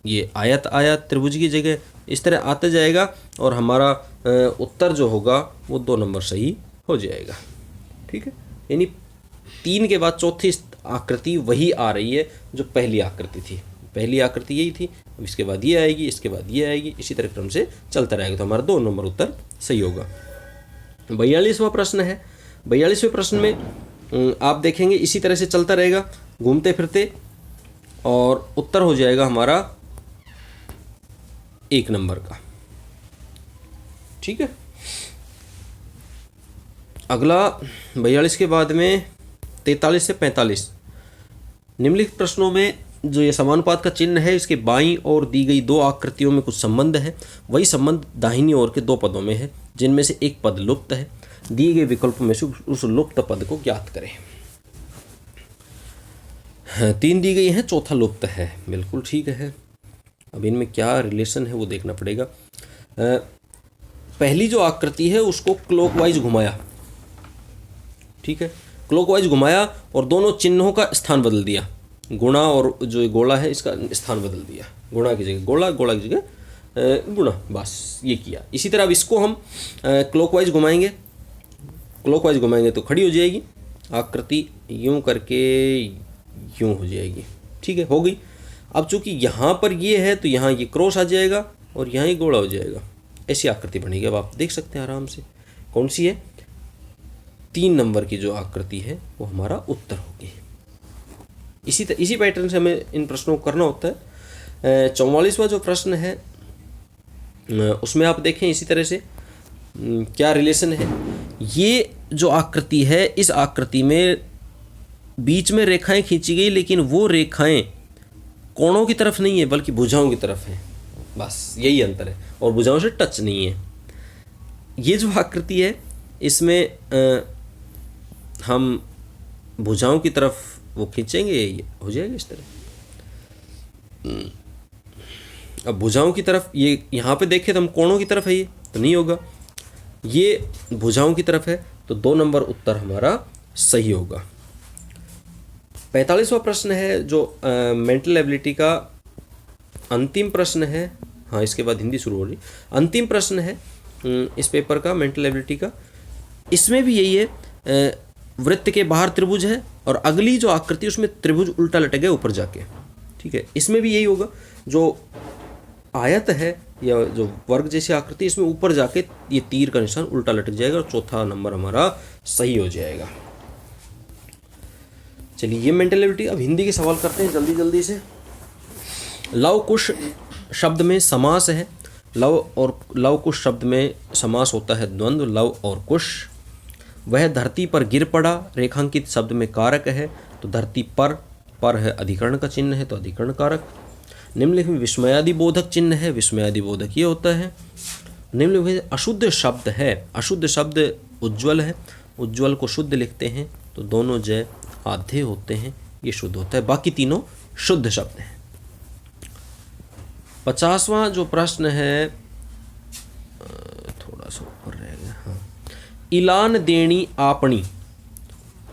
ये आयत आया त्रिभुज की जगह, इस तरह आता जाएगा और हमारा उत्तर जो होगा वो 2 नंबर सही हो जाएगा। ठीक है, यानी 3 के बाद चौथी आकृति वही आ रही है जो पहली आकृति थी। पहली आकृति यही थी, अब इसके बाद ये आएगी, इसके बाद ये आएगी, इसी तरह क्रम से चलता रहेगा, तो हमारा 2 नंबर उत्तर सही होगा। 42वां प्रश्न है। 42वें प्रश्न में आप देखेंगे इसी तरह से चलता रहेगा घूमते फिरते, और उत्तर हो जाएगा हमारा 1 नंबर का। ठीक है, अगला 42 के बाद में 43 से 45 निम्नलिखित प्रश्नों में जो ये समानुपात का चिन्ह है इसके बाईं ओर दी गई 2 आकृतियों में कुछ संबंध है। वही संबंध दाहिनी ओर के 2 पदों में है, जिनमें से एक पद लुप्त है। दिए गए विकल्प में से उस लुप्त पद को ज्ञात करें। 3 दी गई हैं, चौथा लुप्त है, बिल्कुल ठीक है। अब इनमें क्या रिलेशन है वो देखना पड़ेगा। पहली जो आकृति है उसको क्लॉकवाइज घुमाया, ठीक है, क्लॉकवाइज घुमाया और दोनों चिन्हों का स्थान बदल दिया। गुणा और जो गोला है इसका स्थान बदल दिया, गुणा की जगह गोला, गोला की जगह गुणा, बस ये किया। इसी तरह अब इसको हम क्लॉकवाइज घुमाएंगे, क्लॉकवाइज घुमाएंगे तो खड़ी हो जाएगी आकृति, यूं करके यूं हो जाएगी। ठीक है, हो गई। अब चूंकि यहाँ पर ये है तो यहाँ ये क्रॉस आ जाएगा और यहाँ ही गोला हो जाएगा, ऐसी आकृति बनेगी। अब आप देख सकते हैं आराम से कौन सी है, 3 नंबर की जो आकृति है वो हमारा उत्तर होगी। इसी पैटर्न से हमें इन प्रश्नों को करना होता है। 44वां जो प्रश्न है उसमें आप देखें इसी तरह से क्या रिलेशन है। ये जो आकृति है इस आकृति में बीच में रेखाएं खींची गई, लेकिन वो रेखाएं कोणों की तरफ नहीं है बल्कि भुजाओं की तरफ है, बस यही अंतर है, और भुजाओं से टच नहीं है। ये जो आकृति है इसमें हम भुजाओं की तरफ वो खींचेंगे, ये हो जाएगा इस तरह। अब भुजाओं की तरफ ये यहाँ पे देखें तो हम कोणों की तरफ है, ये तो नहीं होगा, ये भुजाओं की तरफ है, तो 2 नंबर उत्तर हमारा सही होगा। 45वां प्रश्न है जो मेंटल एबिलिटी का अंतिम प्रश्न है। हाँ, इसके बाद हिंदी शुरू हो रही। अंतिम प्रश्न है इस पेपर का मेंटल एबिलिटी का। इसमें भी यही है, वृत्त के बाहर त्रिभुज है और अगली जो आकृति उसमें त्रिभुज उल्टा लटक गया ऊपर जाके। ठीक है, इसमें भी यही होगा, जो आयत है या जो वर्ग जैसी आकृति इसमें ऊपर जाके ये तीर का निशान उल्टा लटक जाएगा और चौथा नंबर हमारा सही हो जाएगा। चलिए, ये मेंटल एबिलिटी। अब हिंदी के सवाल करते हैं जल्दी जल्दी से। लव कुश शब्द में समास है। लव कुश शब्द में समास होता है द्वंद्व, लव और कुश। वह धरती पर गिर पड़ा रेखांकित शब्द में कारक है, तो धरती पर है अधिकरण का चिन्ह है, तो अधिकरण कारक। निम्नलिखित में विस्मयादि बोधक चिन्ह है, विस्मयादि बोधक ये होता है। निम्नलिखित अशुद्ध शब्द है, अशुद्ध शब्द उज्ज्वल है, उज्ज्वल को शुद्ध लिखते हैं तो दोनों जय आधे होते हैं, ये शुद्ध होता है, बाकी तीनों शुद्ध शब्द हैं। 50वां जो प्रश्न है थोड़ा सा ऊपर रहेगा। हाँ, इलान देणी आपणी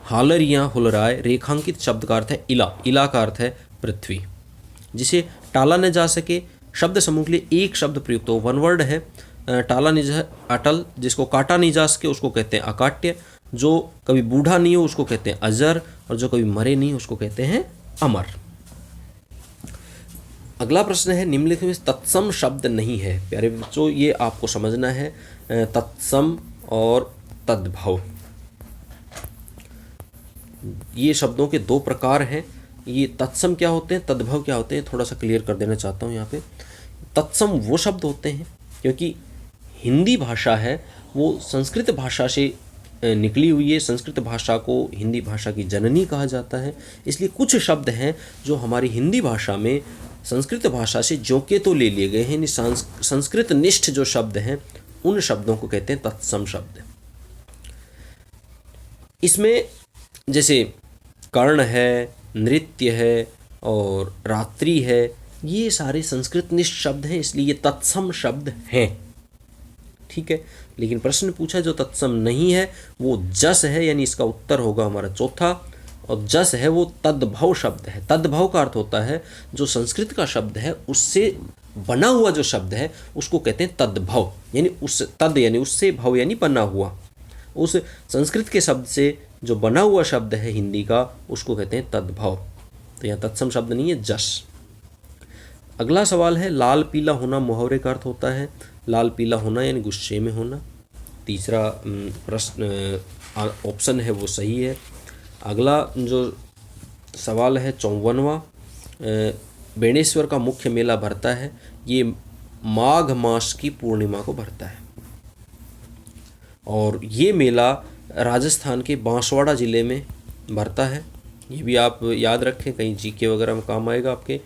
हालरियाँ हुलराय रेखांकित शब्द का अर्थ है इला, इला का अर्थ है पृथ्वी। जिसे टाला न जा सके, शब्द समूह के लिए एक शब्द प्रयुक्त हो, वन वर्ड है, टाला नहीं जा अटल, जिसको काटा नहीं जा सके उसको कहते हैं अकाट्य, जो कभी बूढ़ा नहीं हो उसको कहते हैं अजर, और जो कभी मरे नहीं उसको कहते हैं अमर। अगला प्रश्न है निम्नलिखित में तत्सम शब्द नहीं है। प्यारे बच्चों, ये आपको समझना है, तत्सम और तद्भव, ये शब्दों के दो प्रकार हैं। ये तत्सम क्या होते हैं, तद्भव क्या होते हैं, थोड़ा सा क्लियर कर देना चाहता हूँ यहाँ पे। तत्सम वो शब्द होते हैं, क्योंकि हिंदी भाषा है वो संस्कृत भाषा से निकली हुई है, संस्कृत भाषा को हिंदी भाषा की जननी कहा जाता है, इसलिए कुछ शब्द हैं जो हमारी हिंदी भाषा में संस्कृत भाषा से ज्यों के तो ले लिए गए हैं, यानी संस्कृत निष्ठ जो शब्द हैं उन शब्दों को कहते हैं तत्सम शब्द। इसमें जैसे कर्ण है, नृत्य है और रात्रि है, ये सारे संस्कृत निष्ठ शब्द हैं, इसलिए ये तत्सम शब्द हैं। ठीक है, लेकिन प्रश्न पूछा जो तत्सम नहीं है वो जस है, यानी इसका उत्तर होगा हमारा चौथा, और जस है वो तद्भव शब्द है। तद्भव का अर्थ होता है जो संस्कृत का शब्द है उससे बना हुआ जो शब्द है उसको कहते हैं तद्भव, यानी उस तद यानी उससे, भव यानी बना हुआ, उस संस्कृत के शब्द से जो बना हुआ शब्द है हिंदी का उसको कहते हैं तद्भव। तो यहाँ तत्सम शब्द नहीं है, जस। अगला सवाल है लाल पीला होना मुहावरे का अर्थ होता है। लाल पीला होना यानी गुस्से में होना। तीसरा प्रश्न ऑप्शन है वो सही है। अगला जो सवाल है 54वां, बेणेश्वर का मुख्य मेला भरता है, ये माघ मास की पूर्णिमा को भरता है, और ये मेला राजस्थान के बांसवाड़ा ज़िले में भरता है। ये भी आप याद रखें, कहीं जीके वगैरह में काम आएगा आपके,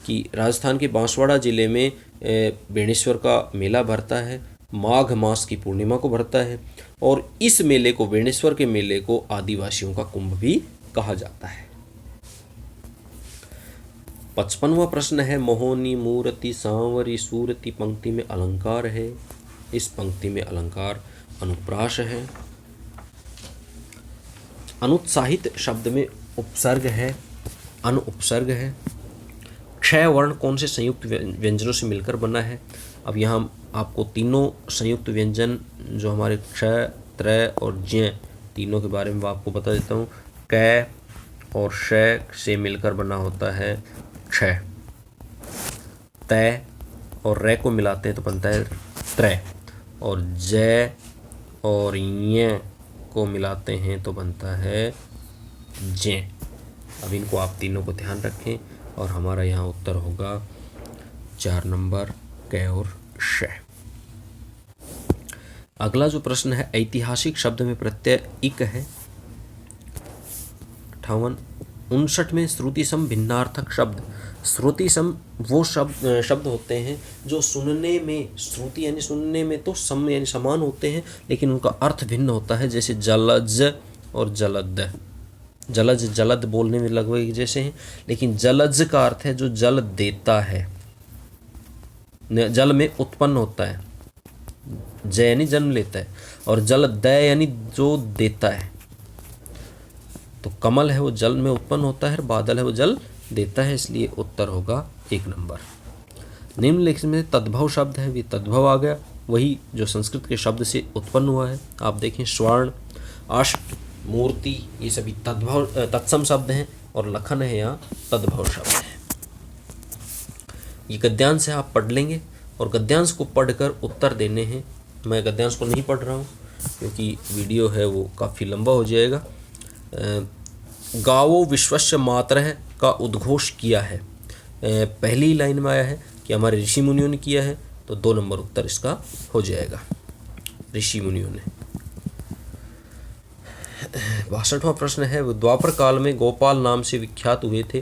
कि राजस्थान के बांसवाड़ा ज़िले में बेणेश्वर का मेला भरता है, माघ मास की पूर्णिमा को भरता है, और इस मेले को, बेणेश्वर के मेले को आदिवासियों का कुंभ भी कहा जाता है। 55वां प्रश्न है मोहनी मूर्ति सांवरी सूरति, पंक्ति में अलंकार है। इस पंक्ति में अलंकार अनुप्रास है। अनुत्साहित शब्द में उपसर्ग है, अनुपसर्ग है। क्षय वर्ण कौन से संयुक्त व्यंजनों से मिलकर बना है। अब यहाँ आपको तीनों संयुक्त व्यंजन जो हमारे क्षय, त्रय और ज्य तीनों के बारे में आपको बता देता हूँ। कै और शय से मिलकर बना होता है क्षय, तय और रै को मिलाते हैं तो बनता है त्रय, और जय और य को मिलाते हैं तो बनता है जय। अब इनको आप तीनों को ध्यान रखें, और हमारा यहाँ उत्तर होगा 4 नंबर कै और शय। अगला जो प्रश्न है ऐतिहासिक शब्द में प्रत्यय इक है। 58। 59 में श्रुति सम भिन्नार्थक शब्द। श्रुति सम वो शब्द होते हैं जो सुनने में, श्रुति यानी सुनने में तो सम यानी समान होते हैं, लेकिन उनका अर्थ भिन्न होता है। जैसे जलज और जलद। जलज जलद बोलने में लगभग जैसे हैं, लेकिन जलज का अर्थ है जो जल देता है, जल में उत्पन्न होता है। जय यानी जन्म लेता है, और जलदय यानी जो देता है। तो कमल है वो जल में उत्पन्न होता है, बादल है वो जल देता है, इसलिए उत्तर होगा 1 नंबर। निम्नलिखित में तद्भव शब्द है, भी तद्भव आ गया, वही जो संस्कृत के शब्द से उत्पन्न हुआ है। आप देखें स्वर्ण, अष्ट, मूर्ति, ये सभी तद्भव तत्सम शब्द हैं, और लखन है यहाँ तद्भव शब्द है। ये गद्यांश है, आप पढ़ लेंगे, और गद्यांश को पढ़कर उत्तर देने हैं। मैं गद्यांश को नहीं पढ़ रहा हूँ क्योंकि वीडियो है वो काफ़ी लंबा हो जाएगा। गावो विश्वस्य मातरः का उद्घोष किया है। पहली लाइन में आया है कि हमारे ऋषि मुनियों ने किया है, तो 2 नंबर उत्तर इसका हो जाएगा, ऋषि मुनियों ने। 62वां प्रश्न है वो द्वापर काल में गोपाल नाम से विख्यात हुए थे,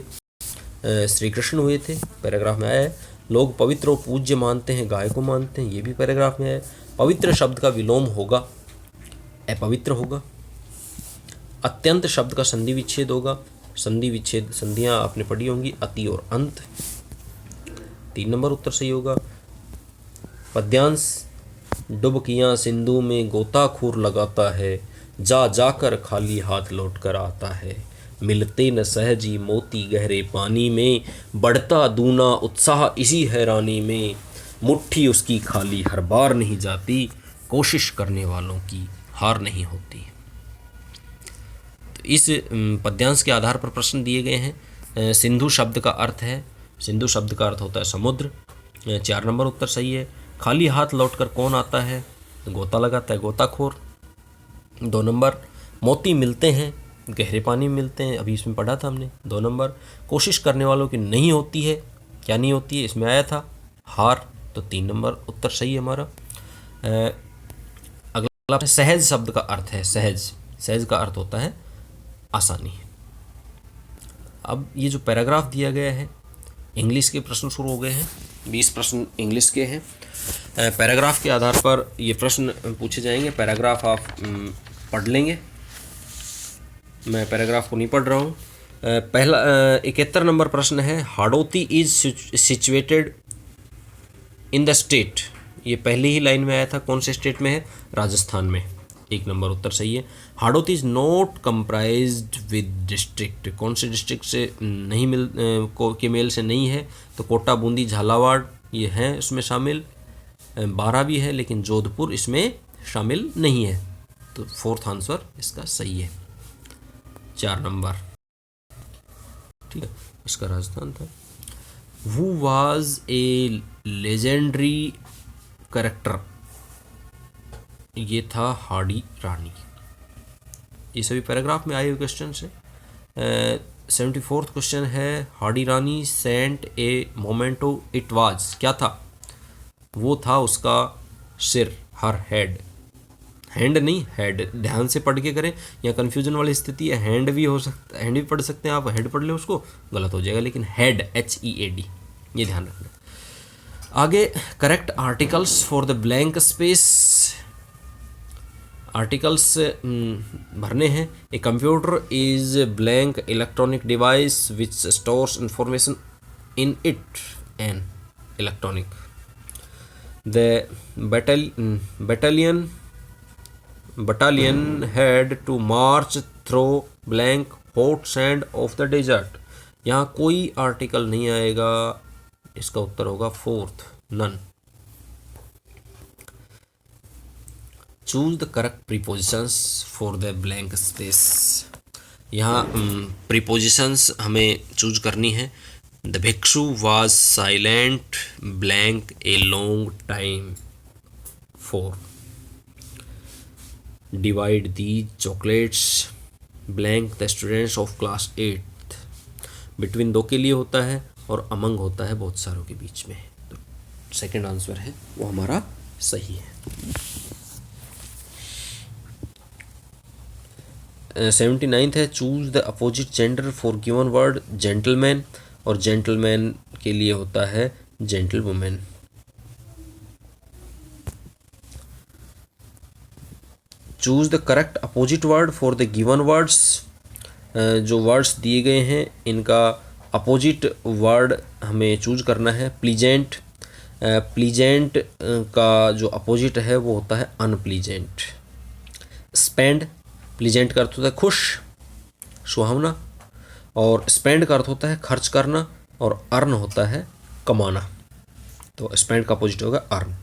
श्री कृष्ण हुए थे। पैराग्राफ में आया है। लोग पवित्र और पूज्य मानते हैं, गाय को मानते हैं, ये भी पैराग्राफ में आया है। पवित्र शब्द का विलोम होगा अपवित्र होगा। अत्यंत शब्द का संधि विच्छेद होगा। संधि विच्छेद संधियाँ आपने पढ़ी होंगी, अति और अंत। 3 नंबर उत्तर सही होगा। पद्यांश डुबकियाँ सिंधु में गोताखोर लगाता है, जा जाकर खाली हाथ लौट कर आता है। मिलते न सहजी मोती गहरे पानी में, बढ़ता दूना उत्साह इसी हैरानी में। मुट्ठी उसकी खाली हर बार नहीं जाती, कोशिश करने वालों की हार नहीं होती। तो इस पद्यांश के आधार पर प्रश्न दिए गए हैं। सिंधु शब्द का अर्थ है, सिंधु शब्द का अर्थ होता है समुद्र। 4 नंबर उत्तर सही है। खाली हाथ लौटकर कौन आता है, गोता लगाता है गोताखोर। 2 नंबर मोती मिलते हैं गहरे पानी में मिलते हैं, अभी इसमें पढ़ा था हमने। 2 नंबर कोशिश करने वालों की नहीं होती है, क्या नहीं होती है, इसमें आया था हार। तो 3 नंबर उत्तर सही है हमारा। अगला सहज शब्द का अर्थ है सहज। सहज का अर्थ होता है आसानी। अब ये जो पैराग्राफ दिया गया है, इंग्लिश के प्रश्न शुरू हो गए हैं। 20 प्रश्न इंग्लिश के हैं। पैराग्राफ के आधार पर ये प्रश्न पूछे जाएंगे। पैराग्राफ आप पढ़ लेंगे, मैं पैराग्राफ को नहीं पढ़ रहा हूँ। पहला 71 नंबर प्रश्न है, Hadoti is situated in the state. ये पहली ही लाइन में आया था, कौन से स्टेट में है, राजस्थान में। 1 नंबर उत्तर सही है। Hadoti is not comprised with district, कौन से डिस्ट्रिक्ट से नहीं के मेल से नहीं है, तो कोटा, बूंदी, झालावाड़ ये हैं इसमें शामिल। 12 भी है लेकिन जोधपुर इसमें शामिल नहीं है, तो 4th आंसर इसका सही है। 4 नंबर, ठीक है, इसका राजस्थान था। Who was a legendary character, ये था हाड़ी रानी। ये सभी पैराग्राफ में आए हुए क्वेश्चन है। 74th क्वेश्चन है, Hadi Rani sent a memento it was, क्या था, वो था उसका सिर, हर हेड, हैंड नहीं हेड, ध्यान से पढ़ के करें, या कन्फ्यूजन वाली स्थिति है, हैंड भी हो सकता, हैंड भी पढ़ सकते हैं आप, हेड पढ़ ले उसको गलत हो जाएगा, लेकिन हेड HEAD, ये ध्यान रखना। आगे correct articles for the blank space, articles भरने हैं। A computer is blank electronic device which stores information in it an electronic. The battalion had to march through blank hot sand of the desert। यहाँ कोई article नहीं आएगा, इसका उत्तर होगा 4th, none। choose the correct prepositions for the blank space। यहाँ prepositions हमें choose करनी है। the भिक्षु was silent blank a long time। 4 divide the chocolates blank the students of class 8। between 2 के लिए होता है और among होता है बहुत सारों के बीच में, तो 2nd आंसर है वो हमारा सही है। 79th है, choose the opposite gender for given word gentleman, और जेंटलमैन के लिए होता है gentlewoman. Choose the correct opposite word for the given words, जो वर्ड्स दिए गए हैं इनका अपोजिट वर्ड हमें चूज करना है। प्लीजेंट, प्लीजेंट का जो अपोजिट है वो होता है अनप्लीजेंट। स्पेंड, प्लीजेंट का अर्थ होता है खुश, सुहावना, और स्पेंड का अर्थ होता है खर्च करना, और अर्न होता है कमाना, तो स्पेंड का अपोजिट होगा earn.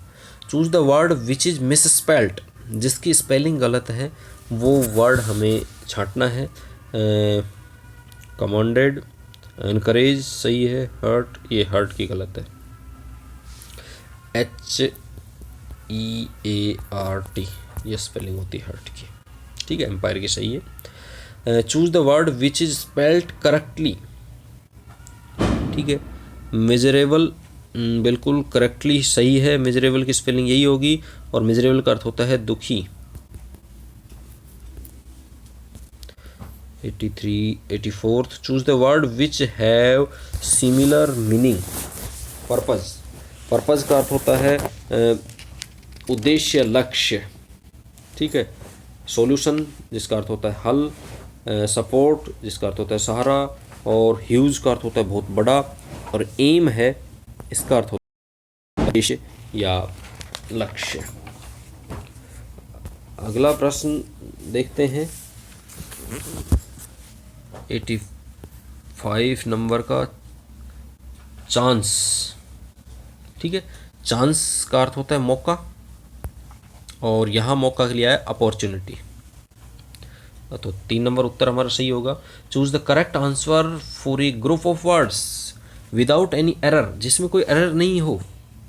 Choose the word which is miss spelled, जिसकी स्पेलिंग गलत है वो वर्ड हमें छांटना है। कमांडेड, इनकरेज सही है, हर्ट, ये हर्ट की गलत है, HEART ये स्पेलिंग होती है हर्ट की, ठीक है। एम्पायर की सही है। Choose the word which is spelled correctly, ठीक है। मिजरेबल बिल्कुल करेक्टली सही है, मिजरेबल की स्पेलिंग यही होगी, और मिजरेबल का अर्थ होता है दुखी। 84th choose the word which have similar meaning. Purpose, purpose का अर्थ होता है उद्देश्य, लक्ष्य, ठीक है। सॉल्यूशन जिसका अर्थ होता है हल, सपोर्ट जिसका अर्थ होता है सहारा, और ह्यूज का अर्थ होता है बहुत बड़ा, और एम है इसका अर्थ होता है उद्देश्य या लक्ष्य। अगला प्रश्न देखते हैं 85 नंबर का, चांस, ठीक है। चांस का अर्थ होता है मौका, और यहाँ मौका के लिए है अपॉर्चुनिटी। तो 3 नंबर उत्तर हमारा सही होगा। Choose the correct answer for a group of words without any error, जिसमें कोई एरर नहीं हो।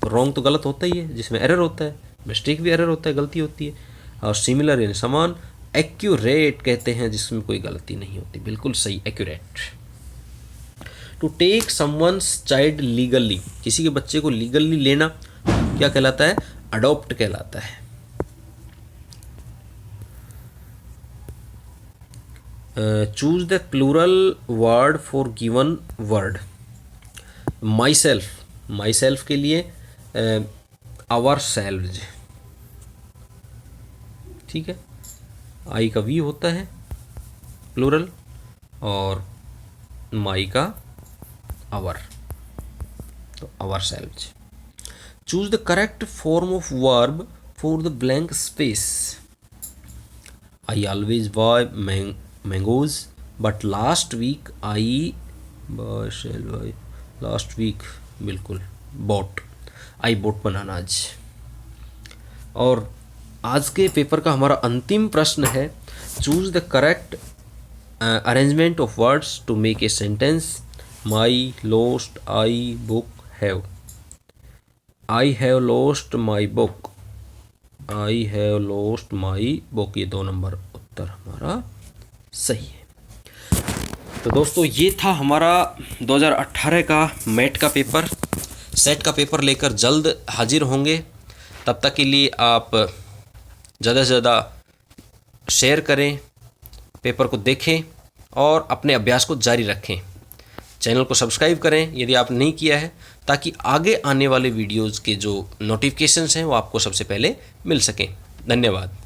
रॉन्ग तो गलत होता ही है, जिसमें एरर होता है, मिस्टेक भी एरर होता है, गलती होती है। और सिमिलर यानी समान। एक्यूरेट कहते हैं जिसमें कोई गलती नहीं होती, बिल्कुल सही, accurate. To take someone's child legally, किसी के बच्चे को लीगली लेना क्या कहलाता है? अडॉप्ट कहलाता है। Choose the plural word for given word. Myself, myself के लिए आवर सेल्व्स, ठीक है। आई का वी होता है प्लूरल, और माई का आवर, तो ourselves. Choose the correct form of verb for the blank space. I always buy mangoes but last week I buy last week, बिल्कुल बॉट, आई बॉट बनानाज। और आज के पेपर का हमारा अंतिम प्रश्न है, choose the correct arrangement of words to make a sentence. My lost I book have, I have lost my book, I have lost my book, ये 2 नंबर उत्तर हमारा सही है। तो दोस्तों ये था हमारा 2018 का मैट का पेपर। सेट का पेपर लेकर जल्द हाजिर होंगे। तब तक के लिए आप ज़्यादा से ज़्यादा शेयर करें, पेपर को देखें और अपने अभ्यास को जारी रखें। चैनल को सब्सक्राइब करें यदि आप नहीं किया है, ताकि आगे आने वाले वीडियोज़ के जो नोटिफिकेशंस हैं वो आपको सबसे पहले मिल सकें। धन्यवाद।